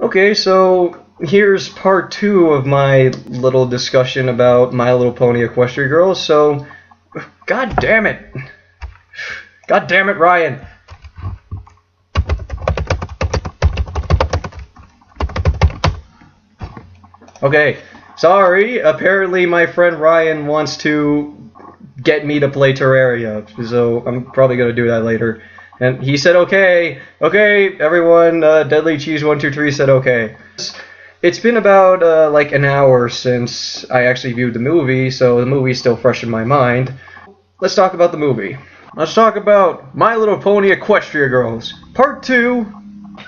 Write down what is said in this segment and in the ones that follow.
Okay, so here's part 2 of my little discussion about My Little Pony Equestria Girls. So, god damn it. God damn it, Ryan. Okay, sorry. Apparently my friend Ryan wants to get me to play Terraria, so I'm probably going to do that later. And he said okay, everyone, Deadly Cheese 123 said okay. It's been about like an hour since I actually viewed the movie, so the movie's still fresh in my mind. Let's talk about the movie. Let's talk about My Little Pony Equestria Girls, Part 2.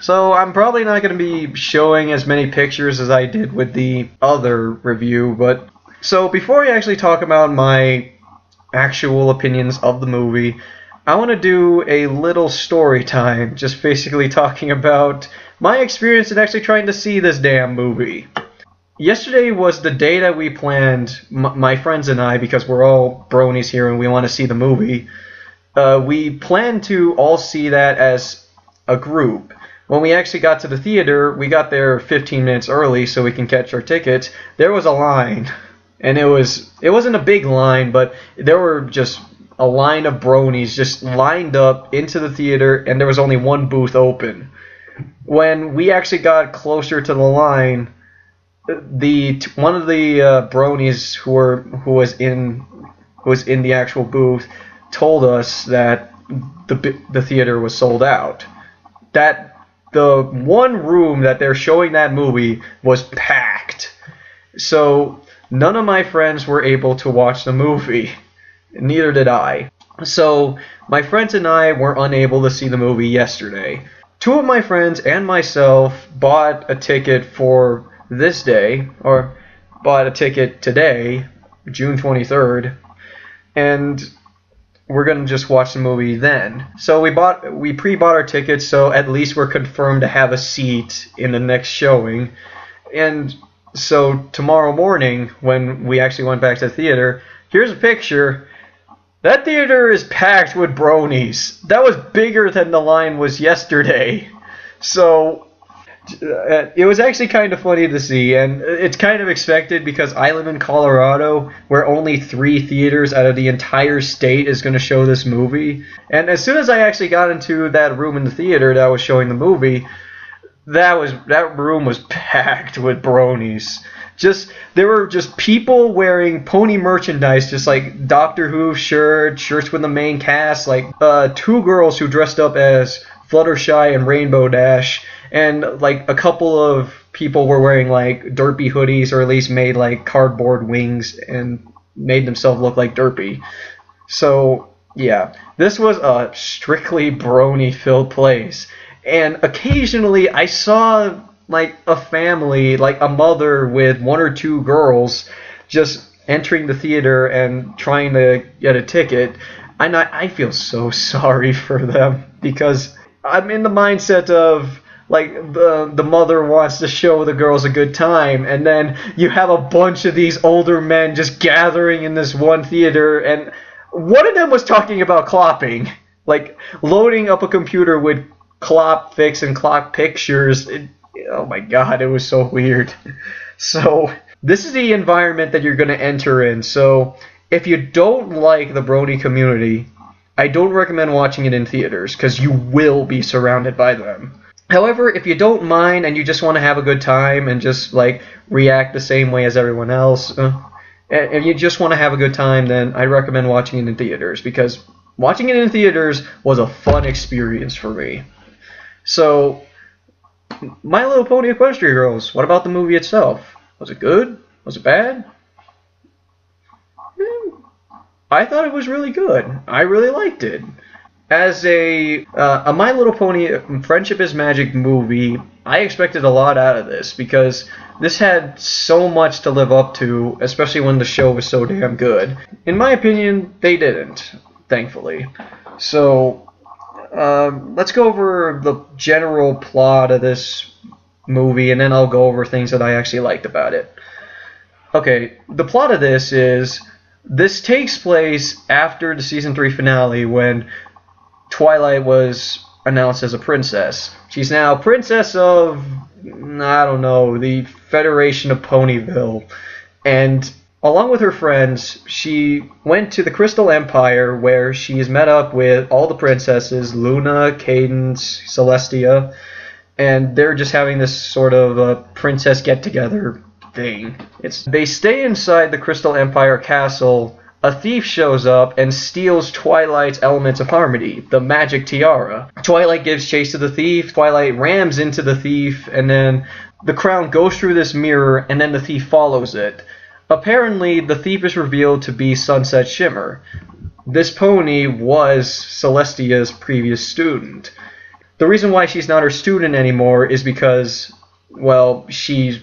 So I'm probably not going to be showing as many pictures as I did with the other review, but so before I actually talk about my actual opinions of the movie, I want to do a little story time, just basically talking about my experience in actually trying to see this damn movie. Yesterday was the day that we planned, my friends and I, because we're all bronies here and we want to see the movie, we planned to all see that as a group. When we actually got to the theater, we got there 15 minutes early so we can catch our tickets. There was a line, and it wasn't a big line, but there were just a line of bronies just lined up into the theater, and there was only one booth open. When we actually got closer to the line, one of the bronies who was in the actual booth told us that the theater was sold out. That the one room that they're showing that movie was packed. So none of my friends were able to watch the movie. Neither did I. So my friends and I were unable to see the movie yesterday. Two of my friends and myself bought a ticket for this day, or bought a ticket today, June 23rd, and we're going to just watch the movie then. So we pre-bought our tickets, so at least we're confirmed to have a seat in the next showing. And so tomorrow morning, when we actually went back to the theater, here's a picture. That theater is packed with bronies. That was bigger than the line was yesterday. So it was actually kind of funny to see, and it's kind of expected because I live in Colorado, where only 3 theaters out of the entire state is going to show this movie. And as soon as I actually got into that room in the theater that was showing the movie, that room was packed with bronies. There were just people wearing pony merchandise, just like Doctor Who shirts with the main cast, like 2 girls who dressed up as Fluttershy and Rainbow Dash, and like a couple of people were wearing like Derpy hoodies, or at least made like cardboard wings and made themselves look like Derpy. So yeah, this was a strictly brony-filled place. And occasionally I saw like a family, like a mother with 1 or 2 girls just entering the theater and trying to get a ticket. And I feel so sorry for them, because I'm in the mindset of like the mother wants to show the girls a good time, and then you have a bunch of these older men just gathering in this one theater, and one of them was talking about clopping, like loading up a computer with clop fix and clock pictures. Oh my god, it was so weird. So this is the environment that you're going to enter in. So if you don't like the brony community, I don't recommend watching it in theaters, because you will be surrounded by them. However, if you don't mind and you just want to have a good time and just like react the same way as everyone else, and you just want to have a good time, then I recommend watching it in theaters, because watching it in theaters was a fun experience for me. So, My Little Pony Equestria Girls, what about the movie itself? Was it good? Was it bad? I thought it was really good. I really liked it. As a My Little Pony Friendship is Magic movie, I expected a lot out of this, because this had so much to live up to, especially when the show was so damn good. In my opinion, they didn't, thankfully. So, let's go over the general plot of this movie, and then I'll go over things that I actually liked about it. Okay, the plot of this is, this takes place after the Season 3 finale, when Twilight was announced as a princess. She's now princess of, I don't know, the Federation of Ponyville. And along with her friends, she went to the Crystal Empire, where she's met up with all the princesses, Luna, Cadence, Celestia, and they're just having this sort of princess get-together thing. They stay inside the Crystal Empire castle. A thief shows up and steals Twilight's Elements of Harmony, the magic tiara. Twilight gives chase to the thief, Twilight rams into the thief, and then the crown goes through this mirror, and then the thief follows it. Apparently, the thief is revealed to be Sunset Shimmer. This pony was Celestia's previous student. The reason why she's not her student anymore is because, well, she's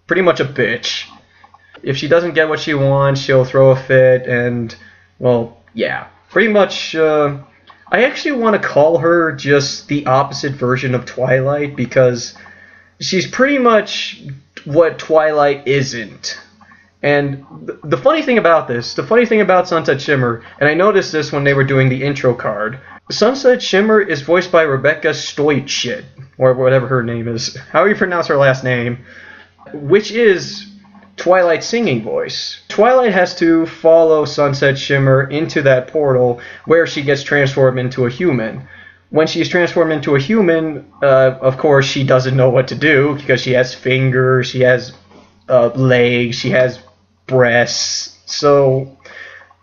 pretty much a bitch. If she doesn't get what she wants, she'll throw a fit, and, well, yeah. Pretty much, I actually want to call her just the opposite version of Twilight, because she's pretty much what Twilight isn't. And the funny thing about Sunset Shimmer, and I noticed this when they were doing the intro card, Sunset Shimmer is voiced by Rebecca Stoitschit, or whatever her name is, however you pronounce her last name, which is Twilight's singing voice. Twilight has to follow Sunset Shimmer into that portal where she gets transformed into a human. When she's transformed into a human, of course, she doesn't know what to do because she has fingers, she has legs, she has breasts, so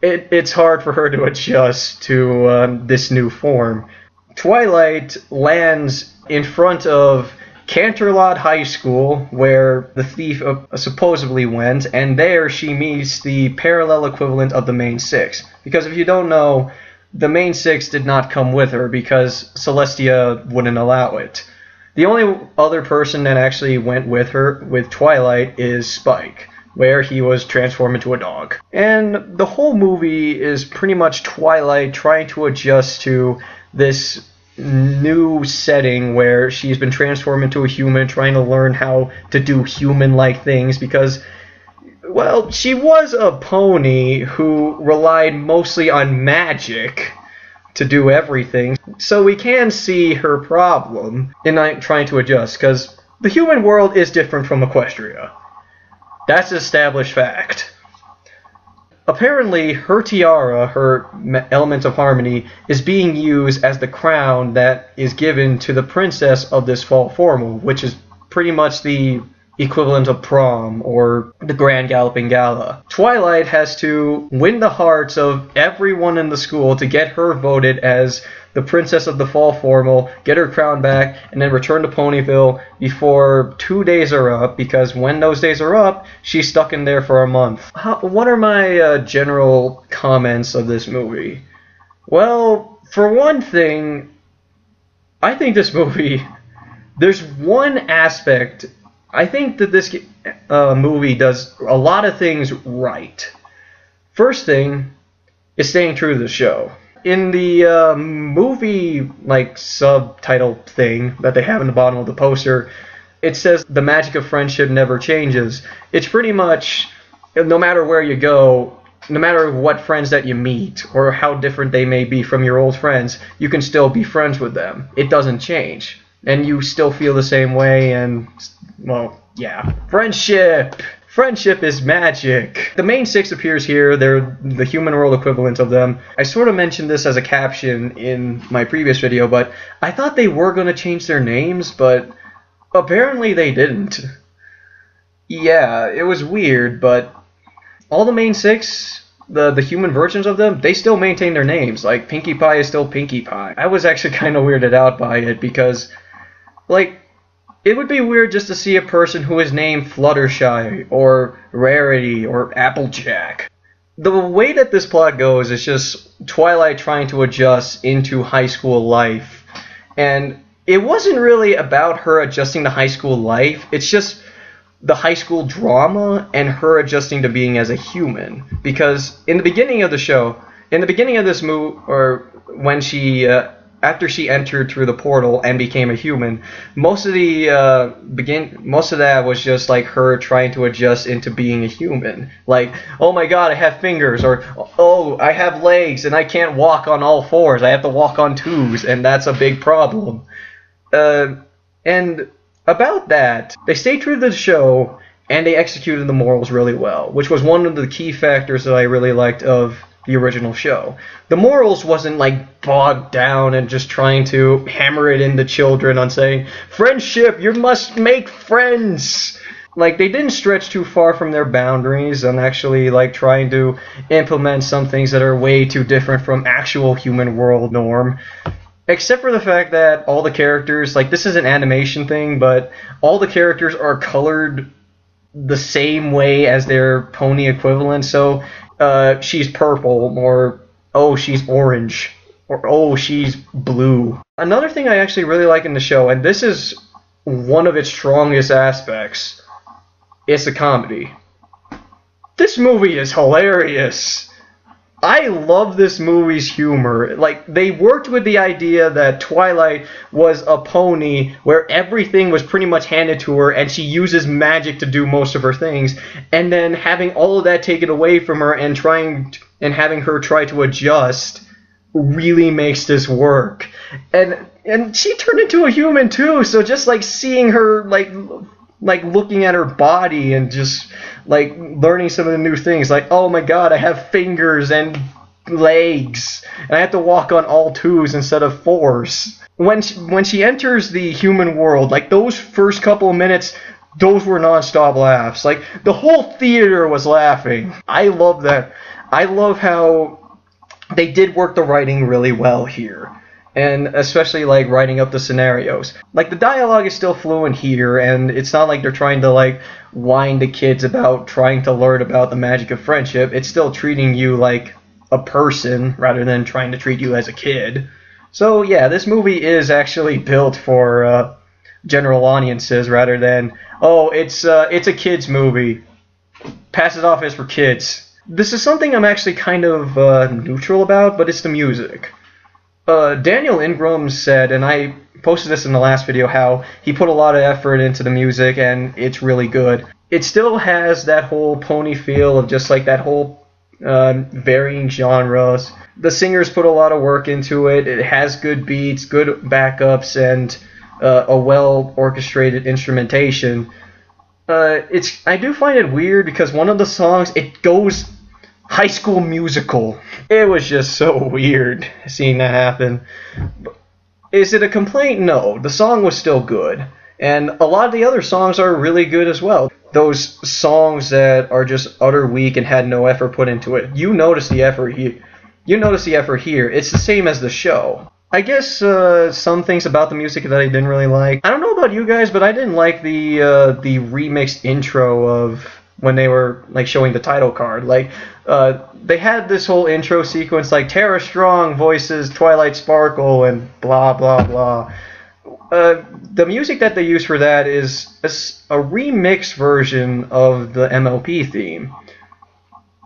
it's hard for her to adjust to this new form. Twilight lands in front of Canterlot High School, where the thief supposedly went, and there she meets the parallel equivalent of the main six. Because if you don't know, the main six did not come with her because Celestia wouldn't allow it. The only other person that actually went with her, with Twilight, is Spike, where he was transformed into a dog. And the whole movie is pretty much Twilight trying to adjust to this new setting where she's been transformed into a human, trying to learn how to do human-like things because, well, she was a pony who relied mostly on magic to do everything. So we can see her problem in trying to adjust, because the human world is different from Equestria. That's an established fact. Apparently, her tiara, her Elements of Harmony, is being used as the crown that is given to the princess of this fall formal, which is pretty much the equivalent of prom or the Grand Galloping Gala. Twilight has to win the hearts of everyone in the school to get her voted as the princess of the fall formal, get her crown back, and then return to Ponyville before 2 days are up, because when those days are up, she's stuck in there for a month. What are my general comments of this movie? Well, for one thing, I think this movie, there's one aspect, I think that this movie does a lot of things right. First thing is staying true to the show. In the movie subtitle thing that they have in the bottom of the poster, it says the magic of friendship never changes. It's pretty much, no matter where you go, no matter what friends that you meet or how different they may be from your old friends, you can still be friends with them. It doesn't change. And you still feel the same way, and, well, yeah. Friendship! Friendship is magic. The main six appears here. They're the human world equivalent of them. I sort of mentioned this as a caption in my previous video, but I thought they were going to change their names, but apparently they didn't. Yeah, it was weird, but all the main six, the human versions of them, they still maintain their names. Like, Pinkie Pie is still Pinkie Pie. I was actually kind of weirded out by it because, it would be weird just to see a person who is named Fluttershy, or Rarity, or Applejack. The way that this plot goes is just Twilight trying to adjust into high school life. And it wasn't really about her adjusting to high school life, it's just the high school drama and her adjusting to being as a human. Because in the beginning of the show, in the beginning of this movie, or when she after she entered through the portal and became a human, most of that was just like her trying to adjust into being a human. Like, oh my god, I have fingers, or oh, I have legs and I can't walk on all fours. I have to walk on twos, and that's a big problem. And about that, they stayed true to the show and they executed the morals really well, which was one of the key factors that I really liked of the original show. The morals wasn't like bogged down and just trying to hammer it into children on saying, friendship, you must make friends. Like, they didn't stretch too far from their boundaries and actually like trying to implement some things that are way too different from actual human world norm. Except for the fact that all the characters, like, this is an animation thing, but all the characters are colored the same way as their pony equivalent. So she's purple, or oh, she's orange, or oh, she's blue. Another thing I actually really like in the show, and this is one of its strongest aspects, is the comedy. This movie is hilarious. I love this movie's humor. Like, they worked with the idea that Twilight was a pony where everything was pretty much handed to her and she uses magic to do most of her things, and then having all of that taken away from her and having her try to adjust really makes this work. And she turned into a human too, so just like seeing her like looking at her body and just like learning some of the new things, like, oh my god, I have fingers and legs and I have to walk on all twos instead of fours. When she enters the human world, like, those first couple of minutes, those were non-stop laughs. Like, the whole theater was laughing. I love that. I love how they did work the writing really well here. And especially, like, writing up the scenarios. Like, the dialogue is still fluent here, and it's not like they're trying to, like, whine to kids about trying to learn about the magic of friendship. It's still treating you like a person, rather than trying to treat you as a kid. So, yeah, this movie is actually built for general audiences, rather than, oh, it's a kid's movie. Pass it off as for kids. This is something I'm actually kind of neutral about, but it's the music. Daniel Ingram said, and I posted this in the last video, how he put a lot of effort into the music and it's really good. It still has that whole pony feel of just like that whole varying genres. The singers put a lot of work into it. It has good beats, good backups, and a well orchestrated instrumentation. I do find it weird because one of the songs, it goes High School Musical. It was just so weird seeing that happen. Is it a complaint? No. The song was still good. And a lot of the other songs are really good as well. Those songs that are just utter weak and had no effort put into it. You notice the effort here. It's the same as the show. I guess some things about the music that I didn't really like. I don't know about you guys, but I didn't like the remixed intro of when they were like showing the title card. Like, they had this whole intro sequence like Tara Strong voices Twilight Sparkle and blah blah blah. The music that they use for that is a remixed version of the MLP theme.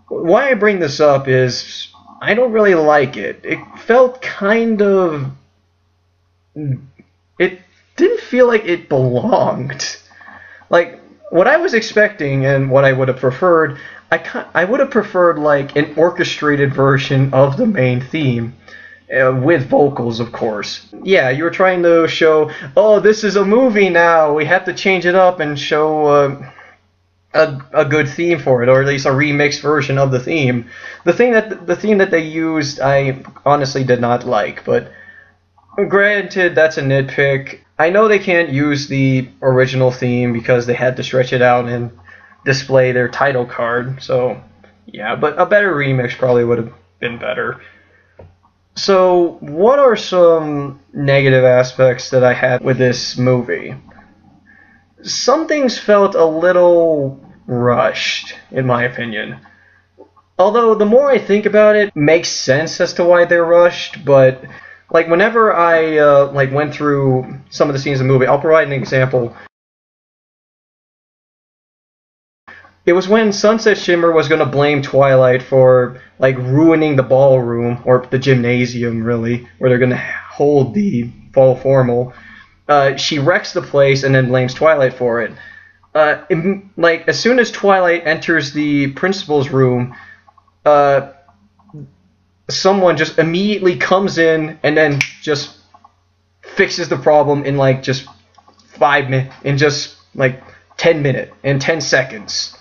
Why I bring this up is I don't really like it. It felt kind of... It didn't feel like it belonged. Like, what I was expecting and what I would have preferred, I would have preferred like an orchestrated version of the main theme. With vocals, of course. Yeah, you were trying to show, oh, this is a movie now, we have to change it up and show a good theme for it, or at least a remixed version of the theme. The theme that they used, I honestly did not like, but granted, that's a nitpick. I know they can't use the original theme because they had to stretch it out and display their title card, so yeah, but a better remix probably would have been better. So, what are some negative aspects that I had with this movie? Some things felt a little rushed, in my opinion. Although, the more I think about it, it makes sense as to why they're rushed, but like whenever I went through some of the scenes of the movie, I'll provide an example. It was when Sunset Shimmer was going to blame Twilight for like ruining the ballroom, or the gymnasium really, where they're going to hold the fall formal, she wrecks the place and then blames Twilight for it. Like, as soon as Twilight enters the principal's room, someone just immediately comes in and then just fixes the problem in like just 5 minutes, in just like 10 minutes, in 10 seconds.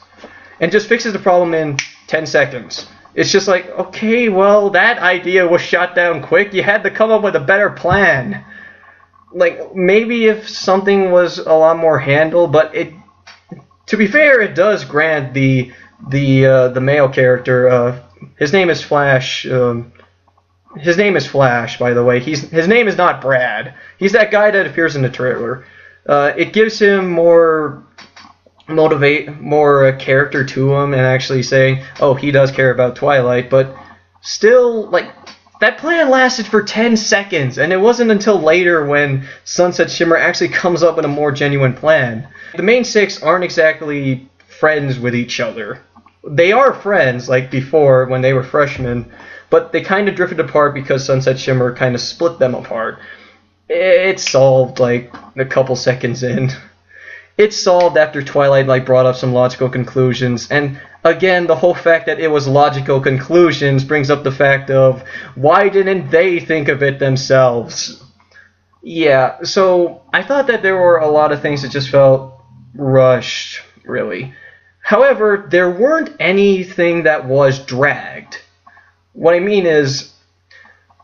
And just fixes the problem in 10 seconds. It's just like, okay, well, that idea was shot down quick. You had to come up with a better plan. Like, maybe if something was a lot more handled, but to be fair, it does grant the male character, his name is Flash, his name is Flash, by the way. His name is not Brad. He's that guy that appears in the trailer. It gives him more character to him, and actually saying, oh, he does care about Twilight, but still, like, that plan lasted for 10 seconds, and it wasn't until later when Sunset Shimmer actually comes up with a more genuine plan. The main six aren't exactly friends with each other. They are friends, like before, when they were freshmen, but they kind of drifted apart because Sunset Shimmer kind of split them apart. It's solved, like, a couple seconds in. It's solved after Twilight, like, brought up some logical conclusions, and again, the whole fact that it was logical conclusions brings up the fact of, why didn't they think of it themselves? Yeah, so I thought that there were a lot of things that just felt rushed, really. However, there weren't anything that was dragged. What I mean is,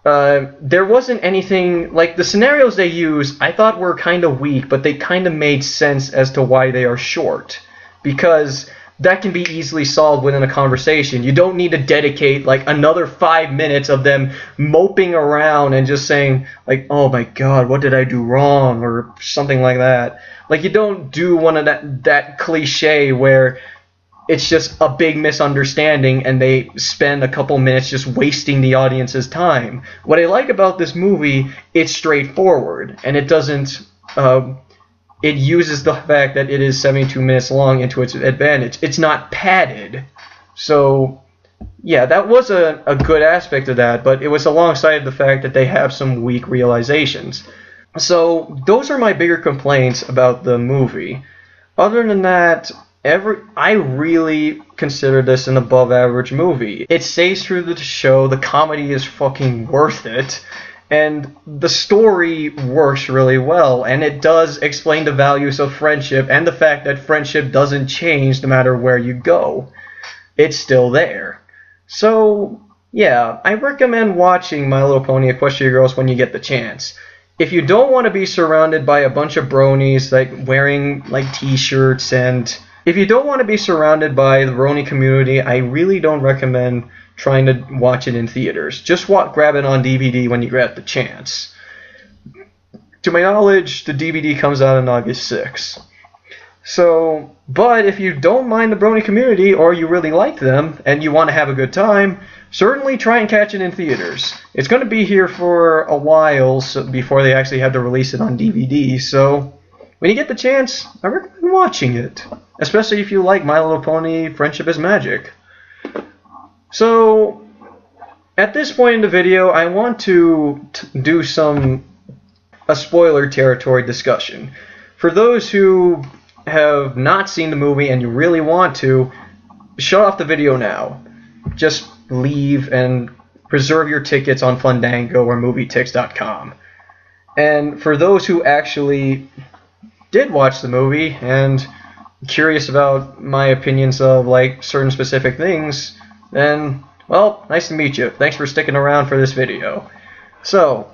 there wasn't anything, like, the scenarios they use, I thought were kind of weak, but they kind of made sense as to why they are short. Because that can be easily solved within a conversation. You don't need to dedicate, like, another 5 minutes of them moping around and just saying, like, oh my god, what did I do wrong, or something like that. Like, you don't do one of that cliche where it's just a big misunderstanding and they spend a couple minutes just wasting the audience's time. What I like about this movie, it's straightforward, and it doesn't, it uses the fact that it is 72 minutes long into its advantage. It's not padded. So, yeah, that was a good aspect of that, but it was alongside the fact that they have some weak realizations. So, those are my bigger complaints about the movie. Other than that, I really consider this an above average movie. It stays true to the show, the comedy is fucking worth it, and the story works really well, and it does explain the values of friendship and the fact that friendship doesn't change no matter where you go. It's still there. So, yeah, I recommend watching My Little Pony Equestria Girls when you get the chance. If you don't want to be surrounded by a bunch of bronies, like, wearing, like, t-shirts, and if you don't want to be surrounded by the brony community, I really don't recommend trying to watch it in theaters. Just grab it on DVD when you get the chance. To my knowledge, the DVD comes out on August 6th. So, but if you don't mind the brony community, or you really like them, and you want to have a good time, certainly try and catch it in theaters. It's going to be here for a while before they actually have to release it on DVD, so when you get the chance, I recommend watching it. Especially if you like My Little Pony Friendship is Magic. So, at this point in the video, I want to do a spoiler territory discussion. For those who have not seen the movie and you really want to, shut off the video now. Just leave and reserve your tickets on Fandango or MovieTix.com. And for those who actually did watch the movie and curious about my opinions of, like, certain specific things, then, well, nice to meet you. Thanks for sticking around for this video. So,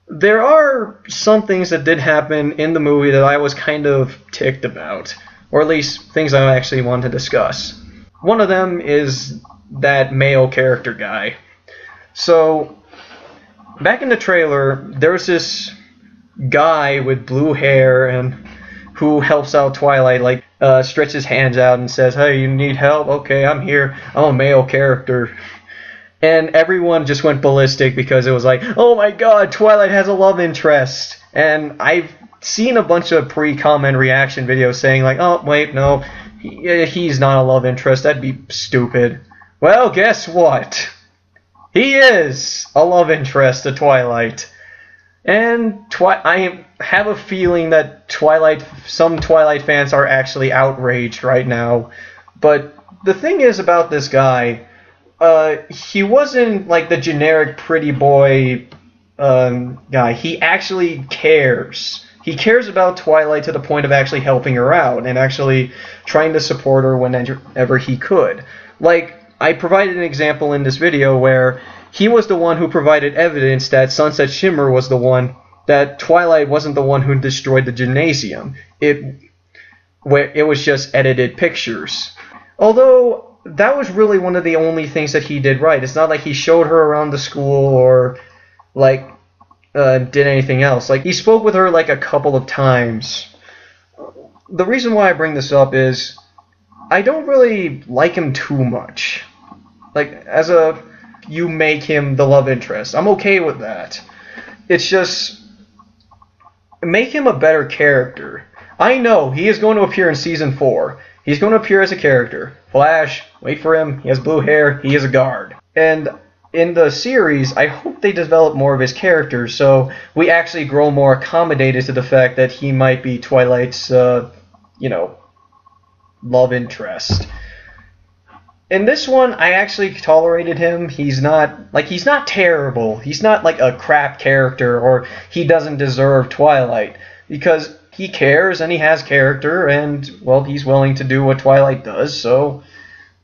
there are some things that did happen in the movie that I was kind of ticked about, or at least things I actually want to discuss. One of them is that male character guy. So, back in the trailer, there was this guy with blue hair and who helps out Twilight, like, stretches hands out and says, hey, you need help? Okay, I'm here. I'm a male character. And everyone just went ballistic because it was like, oh my god, Twilight has a love interest. And I've seen a bunch of pre-comment reaction videos saying, like, oh, wait, no, he's not a love interest. That'd be stupid. Well, guess what? He is a love interest to Twilight. And I have a feeling that some Twilight fans are actually outraged right now. But the thing is about this guy, he wasn't like the generic pretty boy guy. He actually cares. He cares about Twilight to the point of actually helping her out and actually trying to support her whenever he could. Like, I provided an example in this video where he was the one who provided evidence that Sunset Shimmer was the one, that Twilight wasn't the one who destroyed the gymnasium. It was just edited pictures. Although, that was really one of the only things that he did right. It's not like he showed her around the school or, like, did anything else. Like, he spoke with her, like, a couple of times. The reason why I bring this up is I don't really like him too much. Like, you make him the love interest. I'm okay with that. It's just, make him a better character. I know, he is going to appear in Season 4. He's going to appear as a character. Flash, wait for him, he has blue hair, he is a guard. And in the series, I hope they develop more of his character, so we actually grow more accommodated to the fact that he might be Twilight's, love interest. In this one, I actually tolerated him. He's not terrible. He's not like a crap character or he doesn't deserve Twilight. Because he cares and he has character and, well, he's willing to do what Twilight does. So,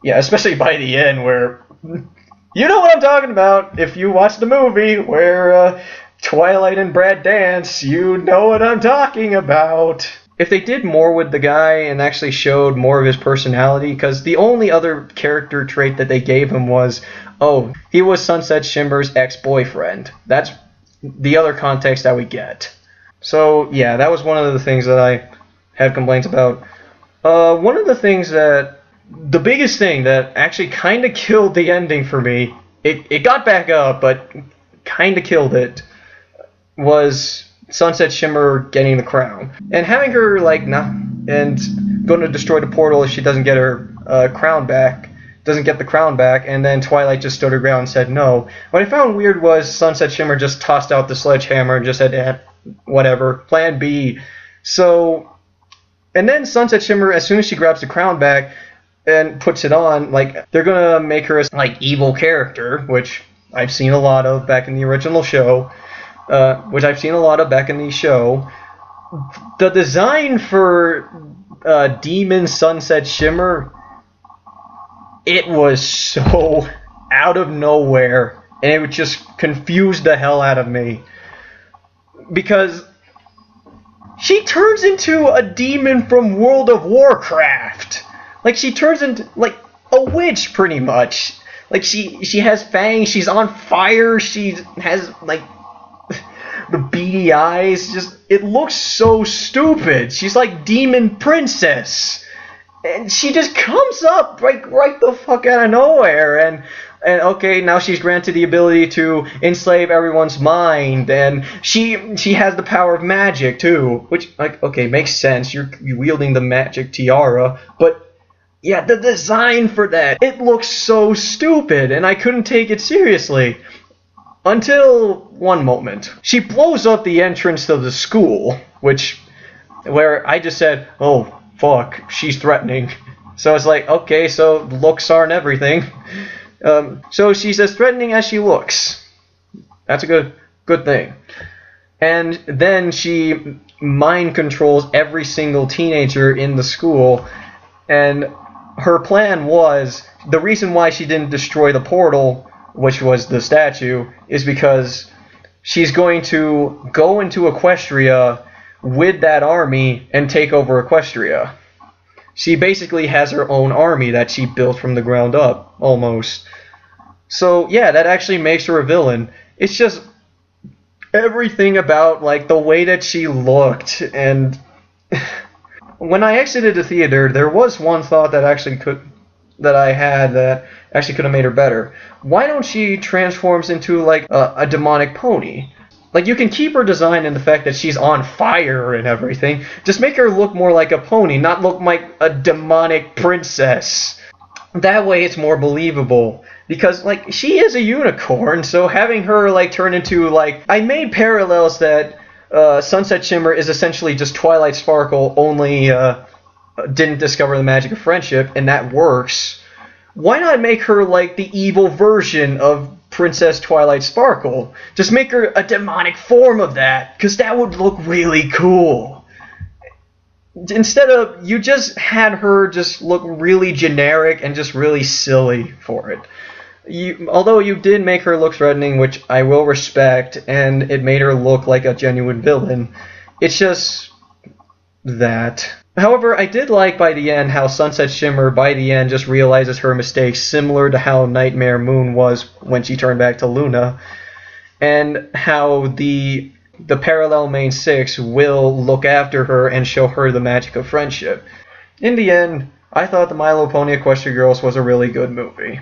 yeah, especially by the end where, you know what I'm talking about. If you watch the movie where Twilight and Brad dance, you know what I'm talking about. If they did more with the guy and actually showed more of his personality, because the only other character trait that they gave him was, oh, he was Sunset Shimmer's ex-boyfriend. That's the other context that we get. So, yeah, that was one of the things that I had complaints about. One of the biggest thing that actually kind of killed the ending for me, it got back up, but kind of killed it, was Sunset Shimmer getting the crown. And having her, and going to destroy the portal if she doesn't get her crown back, doesn't get the crown back, and then Twilight just stood her ground and said no. What I found weird was Sunset Shimmer just tossed out the sledgehammer and just said, whatever, plan B. So, and then Sunset Shimmer, as soon as she grabs the crown back and puts it on, they're gonna make her a, evil character, which I've seen a lot of back in the original show. The design for Demon Sunset Shimmer, it was so out of nowhere, and it would just confuse the hell out of me. Because she turns into a demon from World of Warcraft. She turns into, a witch, pretty much. She has fangs, she's on fire, she has, the beady eyes, it looks so stupid. She's like Demon Princess. And she just comes up, right the fuck out of nowhere, and okay, now she's granted the ability to enslave everyone's mind, and she has the power of magic, too, which, okay, makes sense, you're wielding the magic tiara, but, yeah, the design for that, it looks so stupid, and I couldn't take it seriously. Until one moment. She blows up the entrance to the school, where I just said, oh, fuck, she's threatening. So it's okay, so looks aren't everything. So she's as threatening as she looks. That's a good thing. And then she mind controls every single teenager in the school, and her plan was, the reason why she didn't destroy the portal, which was the statue, is because she's going to go into Equestria with that army and take over Equestria. She basically has her own army that she built from the ground up, almost. So, yeah, that actually makes her a villain. It's just everything about, the way that she looked, and when I exited the theater, there was one thought that I had that actually could have made her better. Why don't she transforms into, a demonic pony? You can keep her design in the fact that she's on fire and everything. Just make her look more like a pony, not look like a demonic princess. That way it's more believable. because, like, she is a unicorn, so having her, like, turn into, like, I made parallels that Sunset Shimmer is essentially just Twilight Sparkle, only didn't discover the magic of friendship, and that works. Why not make her, like, the evil version of Princess Twilight Sparkle? Just make her a demonic form of that, because that would look really cool. Instead of, you just had her just look really generic and just really silly for it. Although you did make her look threatening, which I will respect, and it made her look like a genuine villain, it's just that. However, I did like by the end how Sunset Shimmer by the end just realizes her mistakes, similar to how Nightmare Moon was when she turned back to Luna, and how the parallel main six will look after her and show her the magic of friendship. In the end, I thought the My Little Pony Equestria Girls was a really good movie.